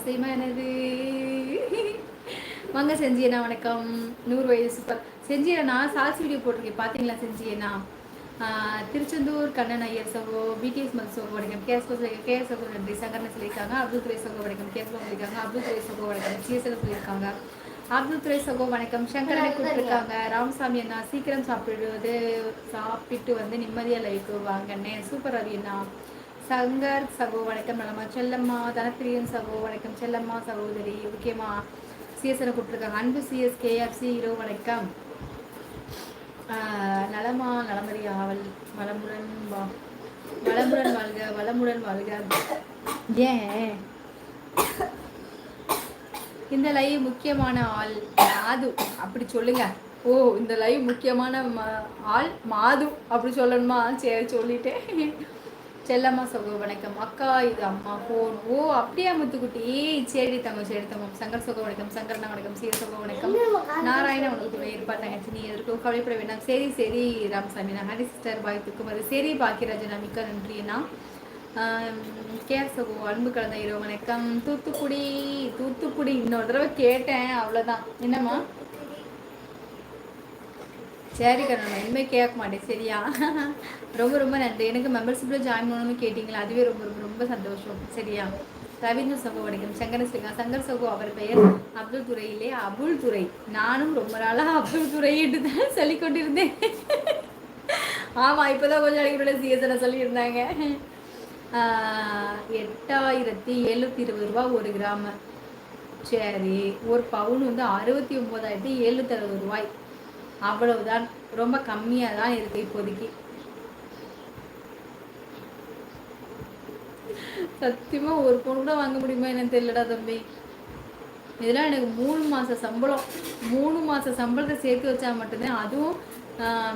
ஆசைமா எனது. வாங்க செஞ்சியண்ணா, வணக்கம். 100 வயசு சூப்பர். செஞ்சியண்ணா சால்ஸ் வீடியோ போட்டிருக்கேன், பார்த்தீங்களா செஞ்சியண்ணா? திருச்செந்தூர் கண்ணன் ஐயர் சகோ, பிடிஎஸ் மது சகோ வணக்கம், கேஎஸ் சகோ நன்றி, சங்கரன் சொல்லியிருக்காங்க. அப்துல் துரை சகோ வணக்கம், கேஎஸ் சொல்லியிருக்காங்க. அப்துல் துரை சகோ வணக்கம், சிஎஸ்எல் சொல்லியிருக்காங்க. அப்துல் துரை சகோ வணக்கம், சங்கரனை கொடுத்துருக்காங்க. ராமசாமி அண்ணா சீக்கிரம் சாப்பிட்டு வந்து நிம்மதியாக லைஃப் வாங்கண்ணே. சூப்பர் ரவி அண்ணா. சங்கர் சகோ வணக்கம், நலமா. செல்லம்மா தனப்பிரியன் சகோ வணக்கம், செல்லம்மா சகோதரி முக்கியமா சிஎஸ்எனை கொடுத்துருக்காங்க. அன்பு சிஎஸ் கேஎஃப்சி ஹீரோ வணக்கம். நலமா நலமறி ஆவல், வளமுடன் வளமுடன் வாழ்க, வளமுடன் வாழ்க. ஏன் இந்த லைவ் முக்கியமான ஆள் மாது அப்படி சொல்லுங்க. ஓ, இந்த லைவ் முக்கியமான ஆள் மாது அப்படி சொல்லணுமா? சரி சொல்லிட்டேன். செல்லம்மா சகோ வணக்கம். அக்கா இது அம்மா ஃபோன். ஓ அப்படியா முத்துக்குட்டி? சரி தங்கம், சரி தங்கம். சங்கர் சகோ வணக்கம், சங்கர்னா வணக்கம், சீர சகோ வணக்கம். நாராயண உனக்கு இருப்பா தங்கச்சி, நீ எதற்கும் கவலைப்பட வேண்டாம். சரி சரி ராமசாமி, நான் ஹரி சிஸ்டர் பாய்த்துக்கும் அது சரி. பாக்கியராஜனா மிக்க நன்றினா. கேர் சகோ அன்பு கலந்த இரவு வணக்கம். தூத்துக்குடி இன்னொரு தடவை கேட்டேன், அவ்வளோதான். என்னம்மா? சரி கண்ணா, இனிமேல் கேட்க மாட்டேன் சரியா? ரொம்ப ரொம்ப நன்றி. எனக்கு மெம்பர்ஷிப்பில் ஜாயின் பண்ணணும்னு கேட்டிங்களா, அதுவே ரொம்ப ரொம்ப ரொம்ப சந்தோஷம் சரியா? ரவீந்திர சகோ வணக்கம். சங்கர் சகோ அவர் பெயர் அப்துல் துரையிலே அபுல் துரை. நானும் ரொம்ப நாளாக அப்துல் துரையிட்டு தான் சொல்லி கொண்டிருந்தேன். ஆமாம், இப்போ தான் கொஞ்சம் அடிக்கடி சிஎஸ்என சொல்லியிருந்தாங்க. 8720 ரூபா ஒரு கிராம. சரி, ஒரு பவுன் வந்து 69,760 ரூபாய். அவ்வளவுதான், ரொம்ப கம்மியாக தான் இருக்கு இப்போதைக்கு. சத்தியமா ஒரு பவுன் கூட வாங்க முடியுமா என்னன்னு தெரியலடா தம்பி. இதெல்லாம் எனக்கு 3 மாத சம்பளம். 3 மாத சம்பளத்தை சேர்த்து வச்சா மட்டும்தான், அதுவும்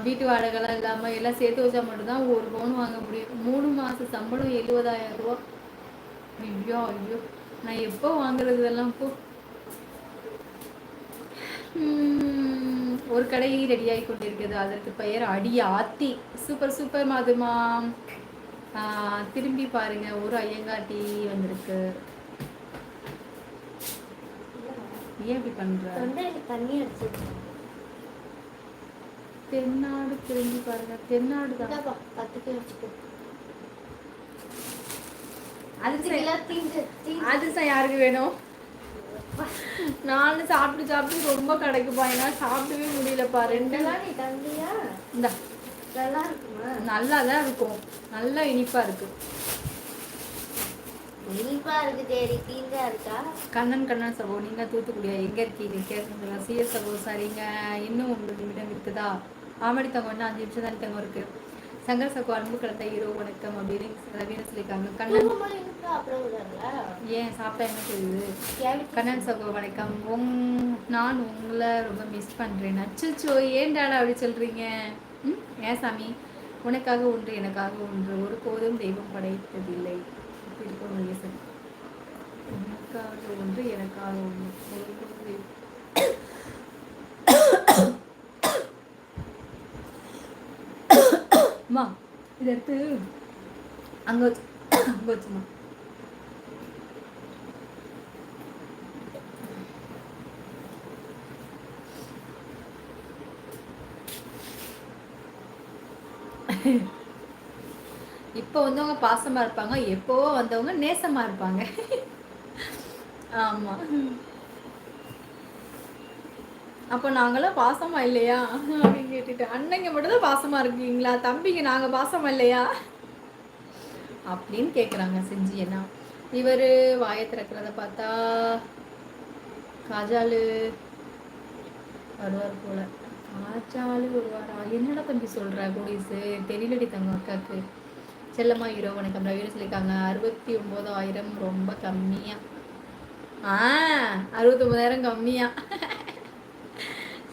வீட்டு வாடகைலாம் இல்லாமல் எல்லாம் சேர்த்து வச்சா மட்டும்தான் ஒரு பவுன் வாங்க முடியும். 3 மாத சம்பளம் 70,000 ரூபா. ஐயோ ஐயோ, நான் எப்போ வாங்குறது இதெல்லாம்? இப்போ ஒரு கடை ரெடியாகி கொண்டிருக்கிறது, அதற்கு பெயர் அடி ஆத்தி. சூப்பர் சூப்பர் மாதுமா. திரும்பி பாருங்க, ஒரு ஐயங்காட்டி வந்திருக்கு. ஏன் இப்படி பண்ற? தென்னாடு திரும்பி பாருங்க. தென்னாடு தான். அதிர்ஷ்டம் யாருக்கு வேணும்? நான் சாப்பிட்டு ரொம்ப கிடைக்குப்பா, ஏன்னா சாப்பிடவே முடியலப்பா. 2 நல்லா தான் இருக்கும், நல்லா இனிப்பா இருக்கு. கண்ணன் சகோ, நீங்க தூத்துக்குடியா? எங்க இருக்கீங்க கேட்க? சிஎஸ் சகோ சரிங்க. இன்னும் 9 நிமிடம் இருக்குதா? ஆமடி தங்கம் இன்னும் 5 நிமிஷம் தானே தங்கம் இருக்கு. சங்கர் சகோ அன்பு கலந்த ஹீரோ வணக்கம் அப்படின்னு ரவீன சொல்லியிருக்காங்க. கண்ணன் ஏன் சாப்பிட்டா என்ன தெரியுது? கண்ணன் சகோ வணக்கம். நான் உங்களை ரொம்ப மிஸ் பண்றேன். அச்சோ, ஏன்டாடா அப்படி சொல்றீங்க? ஏன் சாமி? உனக்காக ஒன்று எனக்காக ஒன்று, ஒரு போதும் தெய்வம் படைத்ததில்லை. உனக்காக ஒன்று எனக்காக ஒன்று, ஒரு போதும். அம்மா இதை எடுத்து அங்கே வச்சுமா. இப்போ வந்தவங்க பாசமா இருப்பாங்க, எப்போவோ வந்தவங்க நேசமா இருப்பாங்க. ஆமா, அப்போ நாங்களாம் பாசமா இல்லையா அப்படின்னு கேட்டுட்டு, அண்ணங்க மட்டும் தான் பாசமா இருக்கீங்களா, தம்பிங்க நாங்க பாசமா இல்லையா அப்படின்னு கேட்குறாங்க. செஞ்சியண்ணா இவர் வாயை திறக்கிறத பார்த்தா காஜாலு வருவார் போல. காஜாலு வருவாரா? என்னடா தம்பி சொல்ற குடிசு? தெரியலடி தங்க அக்காக்கு. செல்லம்மா ஹீரோ வணக்கம். ரவின்னு சொல்லியிருக்காங்க. 69,000 ரொம்ப கம்மியா. 69,000 கம்மியா.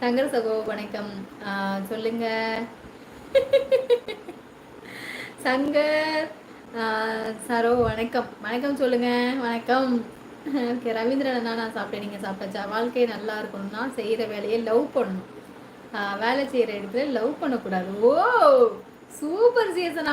சங்கர் சகோ வணக்கம். சொல்லுங்க சங்கர் சரோ வணக்கம். வணக்கம் சொல்லுங்க. வணக்கம். ஓகே, ரவீந்திரன் நான் சாப்பிட்டேன், நீங்கள் சாப்பிட்டாச்சா? வாழ்க்கை நல்லா இருக்கணும்னா செய்கிற வேலையை லவ் பண்ணணும், வேலை செய்கிற இடத்துல லவ் பண்ணக்கூடாது. ஓ சூப்பர் சீசன்.